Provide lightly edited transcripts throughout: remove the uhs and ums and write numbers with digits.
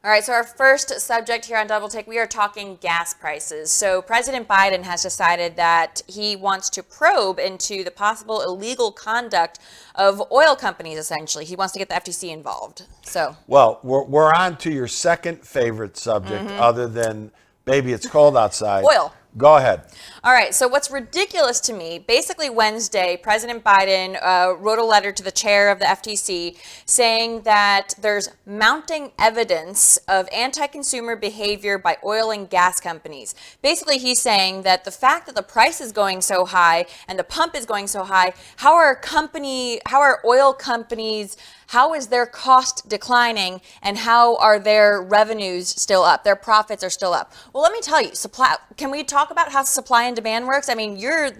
All right, so our first subject here on Double Take, we are talking gas prices. So President Biden has decided that he wants to probe into the possible illegal conduct of oil companies, essentially. He wants to get the FTC involved. Well, we're on to your second favorite subject other than baby, it's cold outside. Oil. Go ahead. All right, so what's ridiculous to me, basically Wednesday, President Biden wrote a letter to the chair of the FTC saying that there's mounting evidence of anti-consumer behavior by oil and gas companies. Basically, he's saying that the fact that the price is going so high and the pump is going so high, how are oil companies, how is their cost declining, and how are their revenues still up? Their profits are still up. Well, let me tell you, can we talk about how supply and demand works? I mean, you're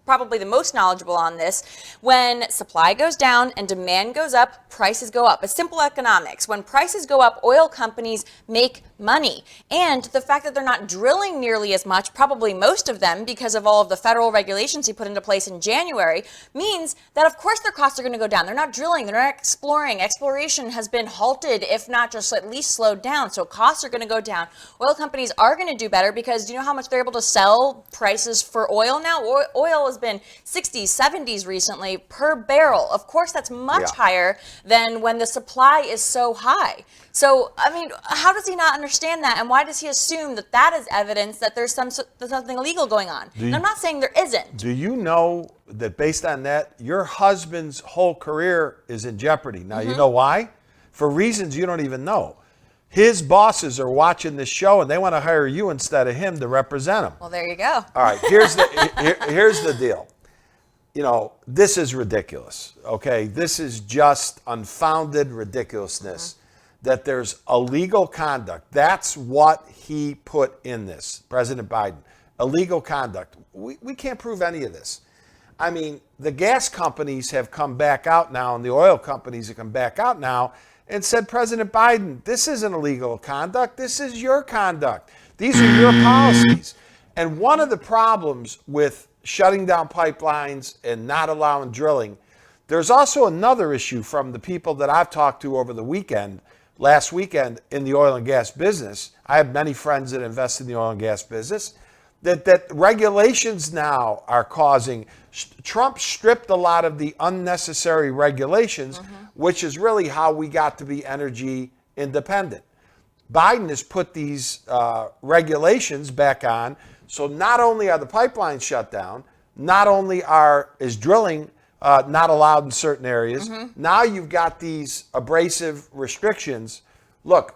probably the most knowledgeable on this. When supply goes down and demand goes up, prices go up. It's simple economics. When prices go up, oil companies make money. And the fact that they're not drilling nearly as much, probably most of them, because of all of the federal regulations he put into place in January, means that of course their costs are going to go down. They're not drilling, they're not exploring. Exploration has been halted, if not just at least slowed down. So costs are going to go down. Oil companies are going to do better because do you know how much they're able to sell prices for oil now? Oil has been 60s, 70s recently per barrel. Of course, that's much higher than when the supply is so high. So, I mean, how does he not understand that? And why does he assume that that is evidence that there's something illegal going on? And I'm not saying there isn't. Do you know that based on that, your husband's whole career is in jeopardy? Now, you know why? For reasons you don't even know. His bosses are watching this show and they want to hire you instead of him to represent them. Well, there you go. All right, here's the deal. You know, this is ridiculous, okay? This is just unfounded ridiculousness that there's illegal conduct. That's what he put in this, President Biden. Illegal conduct. We can't prove any of this. I mean, the gas companies have come back out now and the oil companies have come back out now and said, President Biden, this isn't illegal conduct. This is your conduct. These are your policies. And one of the problems with shutting down pipelines and not allowing drilling, there's also another issue from the people that I've talked to over the weekend, last weekend in the oil and gas business. I have many friends that invest in the oil and gas business, that regulations now are causing. Trump stripped a lot of the unnecessary regulations, which is really how we got to be energy independent. Biden has put these regulations back on. So not only are the pipelines shut down, not only is drilling not allowed in certain areas, now you've got these abrasive restrictions. Look,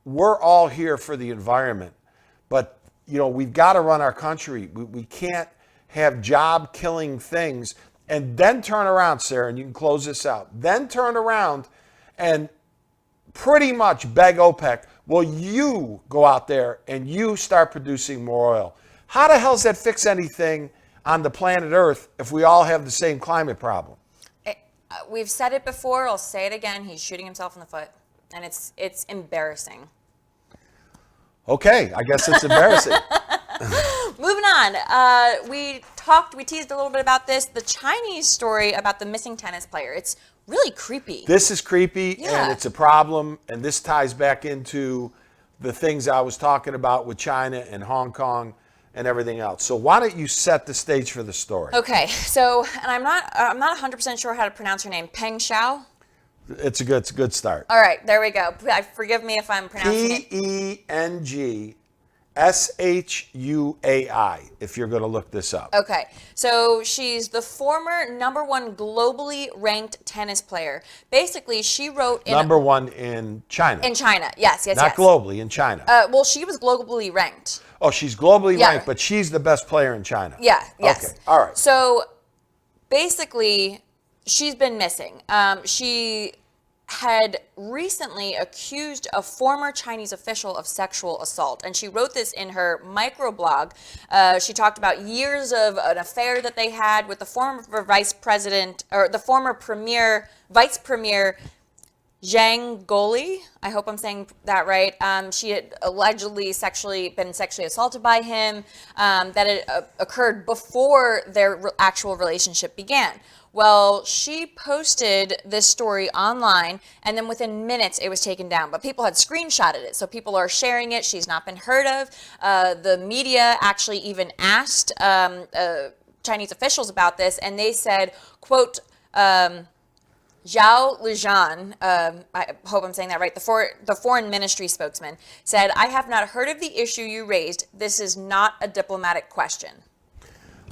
we're all here for the environment, but you know, we've got to run our country. We can't have job-killing things and then turn around, Sarah, and you can close this out. Then turn around and pretty much beg OPEC, well, you go out there and you start producing more oil. How the hell does that fix anything on the planet Earth if we all have the same climate problem? We've said it before. I'll say it again. He's shooting himself in the foot, and it's embarrassing. Okay, I guess it's embarrassing. Moving on. We teased a little bit about this. The Chinese story about the missing tennis player. It's really creepy. This is creepy, and it's a problem, and this ties back into the things I was talking about with China and Hong Kong and everything else. So why don't you set the stage for the story? Okay, so, and I'm not 100% sure how to pronounce her name. Peng Xiao? It's a good start. All right, there we go. Forgive me if I'm pronouncing it. PengShuai, if you're going to look this up. Okay, so she's the former #1 globally ranked tennis player. Basically, she wrote #1 in China. In China, yes. Not globally, in China. Well, she was globally ranked. Oh, she's globally ranked, but she's the best player in China. Yeah, yes. Okay, all right. So basically, she's been missing. She had recently accused a former Chinese official of sexual assault. And she wrote this in her microblog. She talked about years of an affair that they had with the former vice president, or the former vice premier, Zhang Goli. I hope I'm saying that right. She had allegedly been sexually assaulted by him, that it occurred before their actual relationship began. Well, she posted this story online, and then within minutes it was taken down. But people had screenshotted it, so people are sharing it. She's not been heard of. The media actually even asked Chinese officials about this, and they said, quote, Zhao Lijian, I hope I'm saying that right, the foreign ministry spokesman, said, "I have not heard of the issue you raised. This is not a diplomatic question."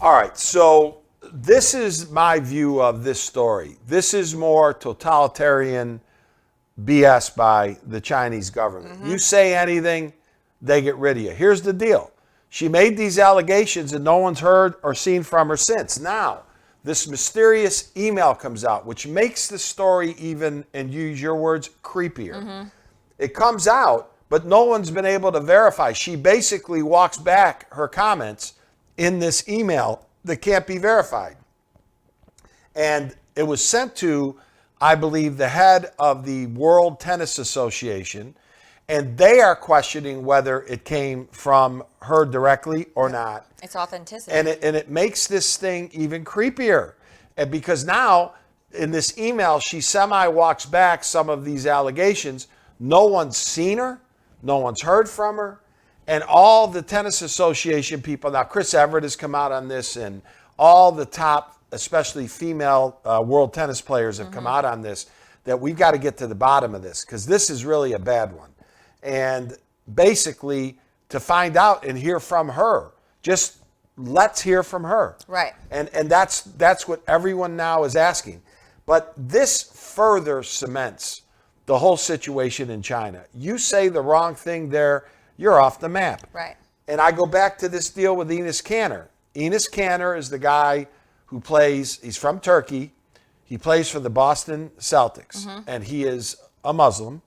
All right, so this is my view of this story. This is more totalitarian BS by the Chinese government. You say anything, they get rid of you. Here's the deal. She made these allegations and no one's heard or seen from her since. Now, this mysterious email comes out, which makes the story even, and use your words, creepier. It comes out, but no one's been able to verify. She basically walks back her comments in this email that can't be verified. And it was sent to, I believe, the head of the World Tennis Association, and they are questioning whether it came from her directly or not. It's authenticity. And it makes this thing even creepier. And because now, in this email, she walks back some of these allegations. No one's seen her. No one's heard from her. And all the tennis association people, now Chris Everett has come out on this, and all the top, especially female world tennis players have come out on this, that we've got to get to the bottom of this, because this is really a bad one. And basically, to find out and hear from her, just let's hear from her. Right. And that's what everyone now is asking. But this further cements the whole situation in China. You say the wrong thing there, you're off the map. Right. And I go back to this deal with Enes Kanter. Enes Kanter is the guy who he's from Turkey. He plays for the Boston Celtics, and he is a Muslim.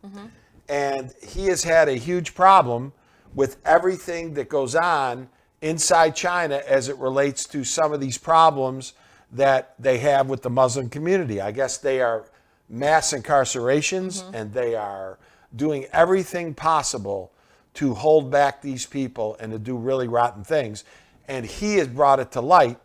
And he has had a huge problem with everything that goes on inside China as it relates to some of these problems that they have with the Muslim community. I guess they are mass incarcerations, and they are doing everything possible to hold back these people and to do really rotten things. And he has brought it to light,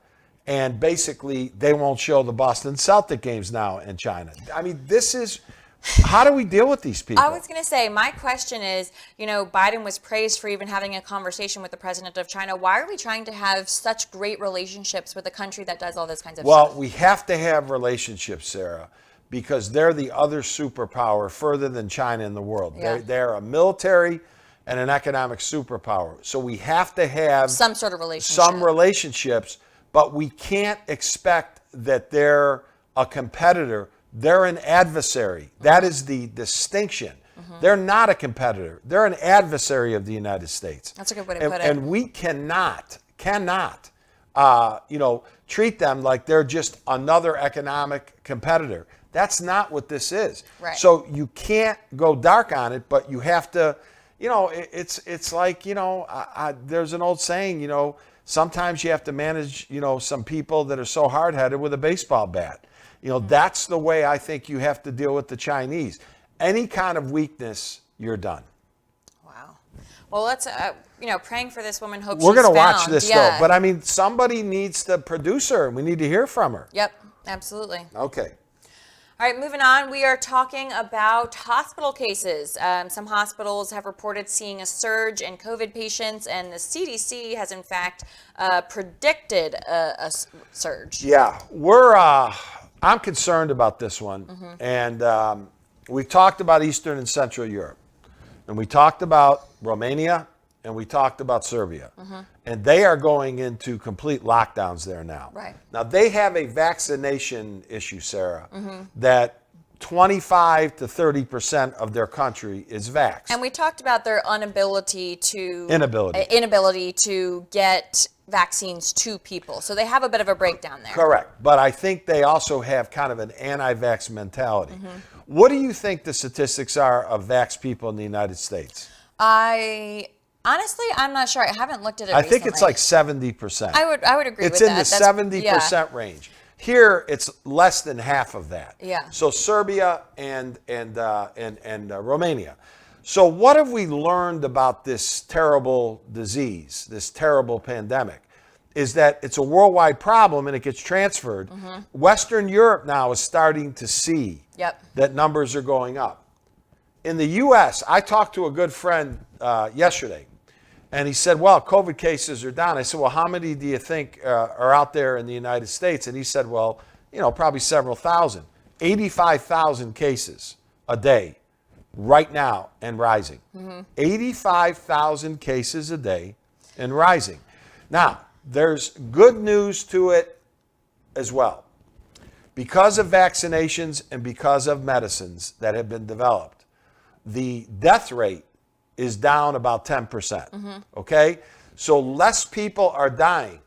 and basically they won't show the Boston Celtic games now in China. I mean, this is... How do we deal with these people? I was going to say, my question is, Biden was praised for even having a conversation with the president of China. Why are we trying to have such great relationships with a country that does all this kinds of stuff? Well, we have to have relationships, Sarah, because they're the other superpower further than China in the world. Yeah. They're a military and an economic superpower. So we have to have some sort of relationship. Some relationships, but we can't expect that they're a competitor. They're an adversary. That is the distinction. They're not a competitor. They're an adversary of the United States. That's a good way to put it. And we cannot, treat them like they're just another economic competitor. That's not what this is. Right. So you can't go dark on it, but you have to, it's like, there's an old saying, sometimes you have to manage, some people that are so hard-headed with a baseball bat. That's the way I think you have to deal with the Chinese. Any kind of weakness, you're done. Wow. Well, let's, praying for this woman. Hope We're she's going to watch found. this, though. But, I mean, somebody needs to produce her, and we need to hear from her. Yep, absolutely. Okay. All right, moving on. We are talking about hospital cases. Some hospitals have reported seeing a surge in COVID patients, and the CDC has, in fact, predicted a surge. Yeah, I'm concerned about this one. And we talked about Eastern and Central Europe. And we talked about Romania, and we talked about Serbia. And they are going into complete lockdowns there now. Right. Now, they have a vaccination issue, Sarah, that 25 to 30% of their country is vaxxed. And we talked about their inability to get vaccines to people. So they have a bit of a breakdown there. Correct. But I think they also have kind of an anti-vax mentality. What do you think the statistics are of vax people in the United States? Honestly, I'm not sure. I haven't looked at it I recently. think it's like 70%. I would agree with that. It's in the 70% range. Here, it's less than half of that. Yeah. So Serbia and Romania. So what have we learned about this terrible disease, this terrible pandemic? is that it's a worldwide problem and it gets transferred. Western Europe now is starting to see that numbers are going up. In the U.S., I talked to a good friend yesterday, and he said, well, COVID cases are down. I said, well, how many do you think are out there in the United States? And he said, well, probably several thousand. 85,000 cases a day right now and rising. 85,000 cases a day and rising. Now, there's good news to it as well. Because of vaccinations and because of medicines that have been developed, the death rate is down about 10%. Okay? So less people are dying,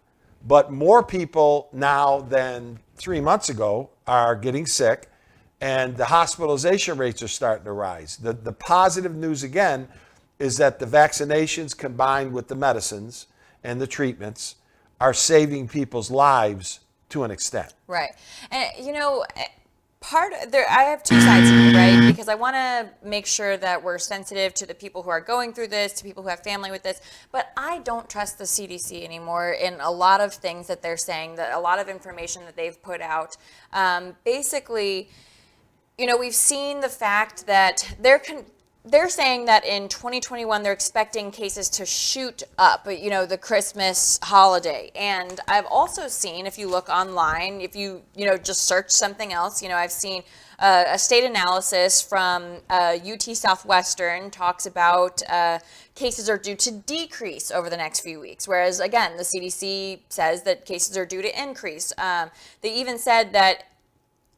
but more people now than 3 months ago are getting sick, and the hospitalization rates are starting to rise. The positive news again is that the vaccinations combined with the medicines and the treatments are saving people's lives to an extent. Right. And, I have two sides here, right? Because I want to make sure that we're sensitive to the people who are going through this, to people who have family with this. But I don't trust the CDC anymore in a lot of things that they're saying, that a lot of information that they've put out. Basically, we've seen the fact that they're saying that in 2021, they're expecting cases to shoot up, the Christmas holiday. And I've also seen, if you look online, if you, just search something else, I've seen a state analysis from UT Southwestern talks about cases are due to decrease over the next few weeks. Whereas, again, the CDC says that cases are due to increase. They even said that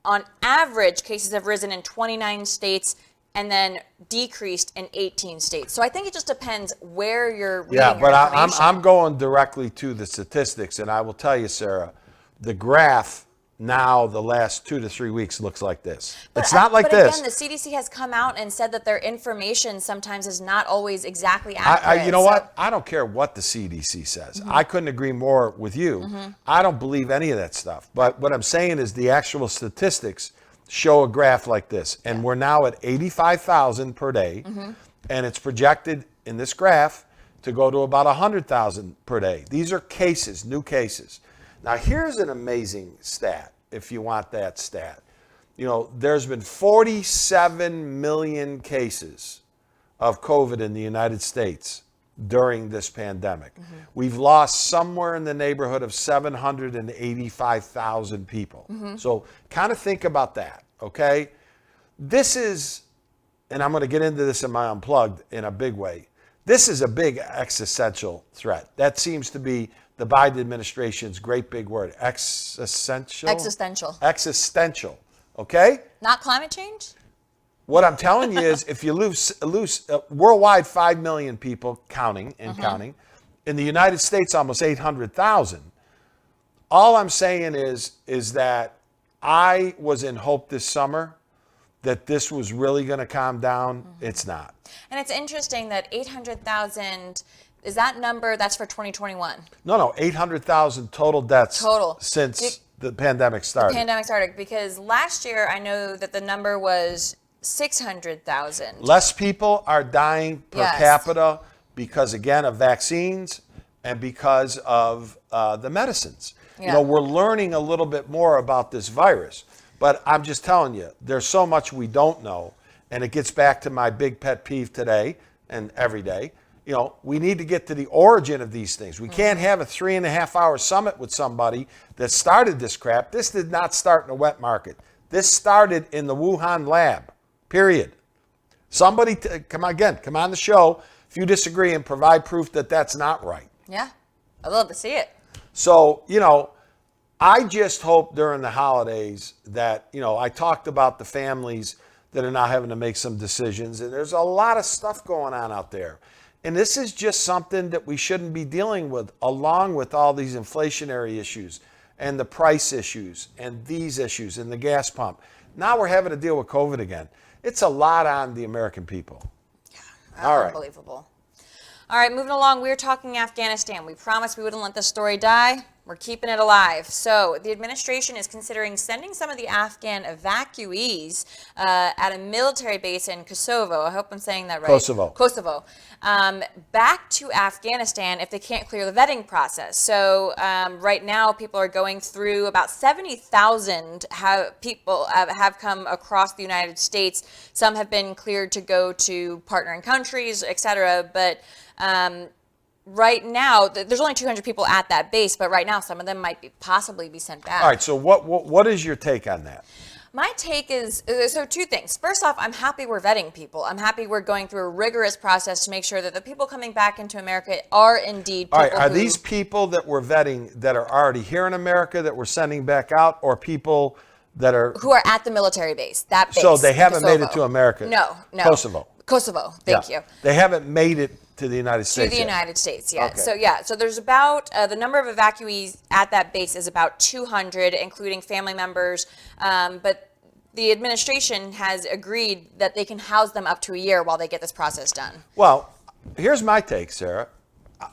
on average, cases have risen in 29 states and then decreased in 18 states. So I think it just depends where you're reading your information. I'm going directly to the statistics, and I will tell you, Sarah, the graph now the last 2 to 3 weeks looks like this. It's not like this. But again, the CDC has come out and said that their information sometimes is not always exactly accurate. You know what? I don't care what the CDC says. I couldn't agree more with you. I don't believe any of that stuff. But what I'm saying is the actual statistics show a graph like this. And we're now at 85,000 per day. And it's projected in this graph to go to about 100,000 per day. These are cases, new cases. Now, here's an amazing stat, if you want that stat. There's been 47 million cases of COVID in the United States during this pandemic. We've lost somewhere in the neighborhood of 785,000 people. So kind of think about that, okay? This is, and I'm going to get into this in my Unplugged in a big way, this is a big existential threat. That seems to be the Biden administration's great big word, existential. Existential, okay? Not climate change? What I'm telling you is if you lose worldwide 5 million people counting. In the United States, almost 800,000. All I'm saying is that I was in hope this summer that this was really going to calm down. It's not. And it's interesting that 800,000, is that number, that's for 2021? No, 800,000 total deaths since the pandemic started. Because last year I know that the number was 600,000. Less people are dying per capita because, again, of vaccines and because of the medicines. We're learning a little bit more about this virus. But I'm just telling you, there's so much we don't know. And it gets back to my big pet peeve today and every day. We need to get to the origin of these things. We can't have a 3.5-hour summit with somebody that started this crap. This did not start in a wet market. This started in the Wuhan lab, period. Somebody, come on the show if you disagree and provide proof that that's not right. Yeah, I'd love to see it. So, I just hope during the holidays that, I talked about the families that are now having to make some decisions, and there's a lot of stuff going on out there. And this is just something that we shouldn't be dealing with, along with all these inflationary issues and the price issues and these issues and the gas pump. Now we're having to deal with COVID again. It's a lot on the American people. Yeah, unbelievable. All right, moving along, we're talking Afghanistan. We promised we wouldn't let this story die. We're keeping it alive. So the administration is considering sending some of the Afghan evacuees at a military base in Kosovo. I hope I'm saying that right. Kosovo. Back to Afghanistan if they can't clear the vetting process. So right now, people are going through about 70,000 people have come across the United States. Some have been cleared to go to partnering countries, etc. But right now, there's only 200 people at that base, but right now some of them might possibly be sent back. All right, so what is your take on that? My take is, so two things. First off, I'm happy we're vetting people. I'm happy we're going through a rigorous process to make sure that the people coming back into America are indeed people. All right, are these people that we're vetting that are already here in America that we're sending back out, or people that are... who are at the military base, that base? So they haven't made it to America? No. Kosovo, thank you. They haven't made it to the United States To the United States, yeah. Okay. So there's about, the number of evacuees at that base is about 200, including family members. But the administration has agreed that they can house them up to a year while they get this process done. Well, here's my take, Sarah.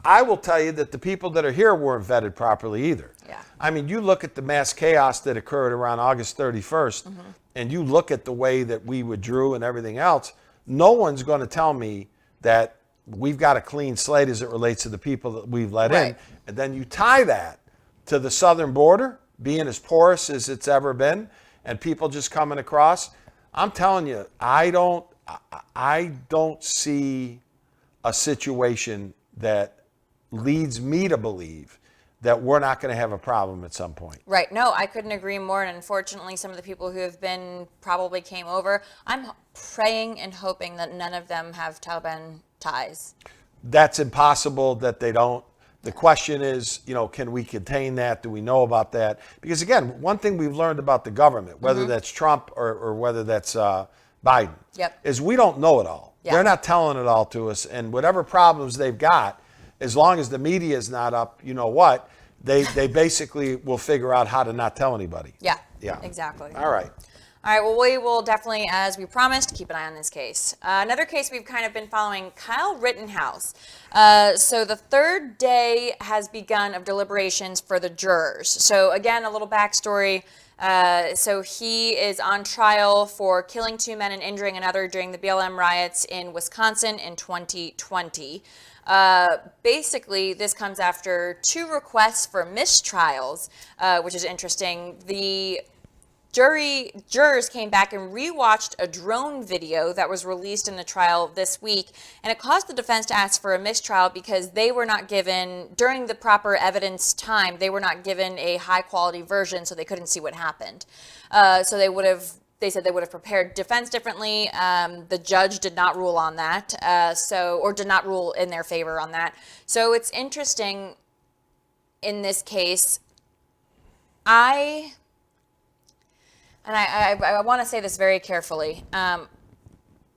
I will tell you that the people that are here weren't vetted properly either. Yeah. I mean, you look at the mass chaos that occurred around August 31st, and you look at the way that we withdrew and everything else, no one's going to tell me that we've got a clean slate as it relates to the people that we've let in. And then you tie that to the southern border being as porous as it's ever been and people just coming across. I'm telling you, I don't see a situation that leads me to believe that we're not going to have a problem at some point. Right. No, I couldn't agree more. And unfortunately, some of the people who have been probably came over. I'm praying and hoping that none of them have Taliban ties. That's impossible that they don't. The question is, can we contain that? Do we know about that? Because again, one thing we've learned about the government, whether that's Trump or whether that's Biden, is we don't know it all. Yeah. They're not telling it all to us. And whatever problems they've got, as long as the media is not up, you know what, they basically will figure out how to not tell anybody. Yeah, All exactly. right. All right, well, we will definitely, as we promised, keep an eye on this case. Another case we've kind of been following, Kyle Rittenhouse. So the third day has begun of deliberations for the jurors. So again, a little backstory. So he is on trial for killing 2 men and injuring another during the BLM riots in Wisconsin in 2020. Basically, this comes after 2 requests for mistrials, which is interesting. The jurors came back and rewatched a drone video that was released in the trial this week, and it caused the defense to ask for a mistrial because they were not given, during the proper evidence time, they were not given a high quality version, so they couldn't see what happened. So they said they would have prepared defense differently. The judge did not rule on that, or did not rule in their favor on that. So it's interesting in this case. I want to say this very carefully.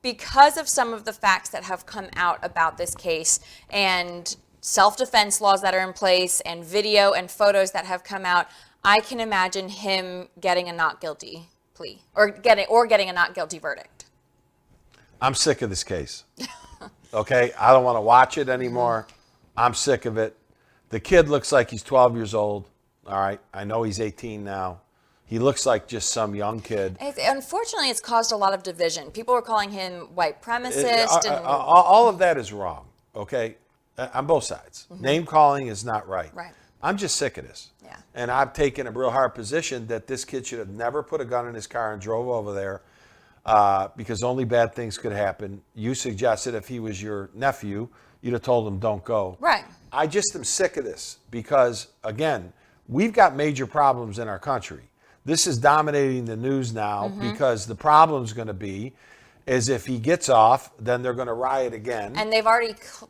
Because of some of the facts that have come out about this case and self-defense laws that are in place and video and photos that have come out, I can imagine him getting a not guilty plea or getting a not guilty verdict. I'm sick of this case. Okay? I don't want to watch it anymore. I'm sick of it. The kid looks like he's 12 years old. All right? I know he's 18 now. He looks like just some young kid. Unfortunately, it's caused a lot of division. People are calling him white supremacist. All of that is wrong, okay, on both sides. Name calling is not right. I'm just sick of this. Yeah. And I've taken a real hard position that this kid should have never put a gun in his car and drove over there because only bad things could happen. You suggested if he was your nephew, you'd have told him don't go. Right. I just am sick of this because, again, we've got major problems in our country. This is dominating the news now because the problem's going to be is if he gets off, then they're going to riot again. And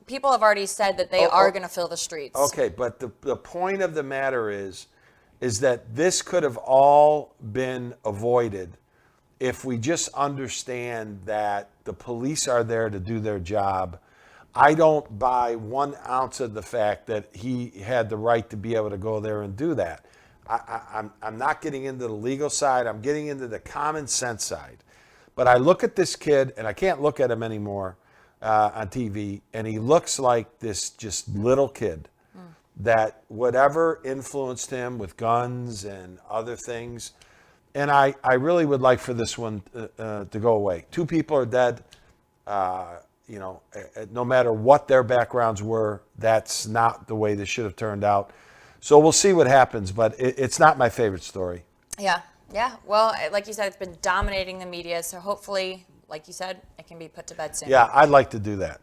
people have already said that they are going to fill the streets. Okay, but the point of the matter is that this could have all been avoided if we just understand that the police are there to do their job. I don't buy 1 ounce of the fact that he had the right to be able to go there and do that. I'm not getting into the legal side. I'm getting into the common sense side. But I look at this kid, and I can't look at him anymore on TV, and he looks like this just little kid. that whatever influenced him with guns and other things, and I really would like for this one to go away. 2 people are dead. No matter what their backgrounds were, that's not the way this should have turned out. So we'll see what happens, but it's not my favorite story. Yeah. Yeah. Well, like you said, it's been dominating the media. So hopefully, like you said, it can be put to bed soon. Yeah, I'd like to do that.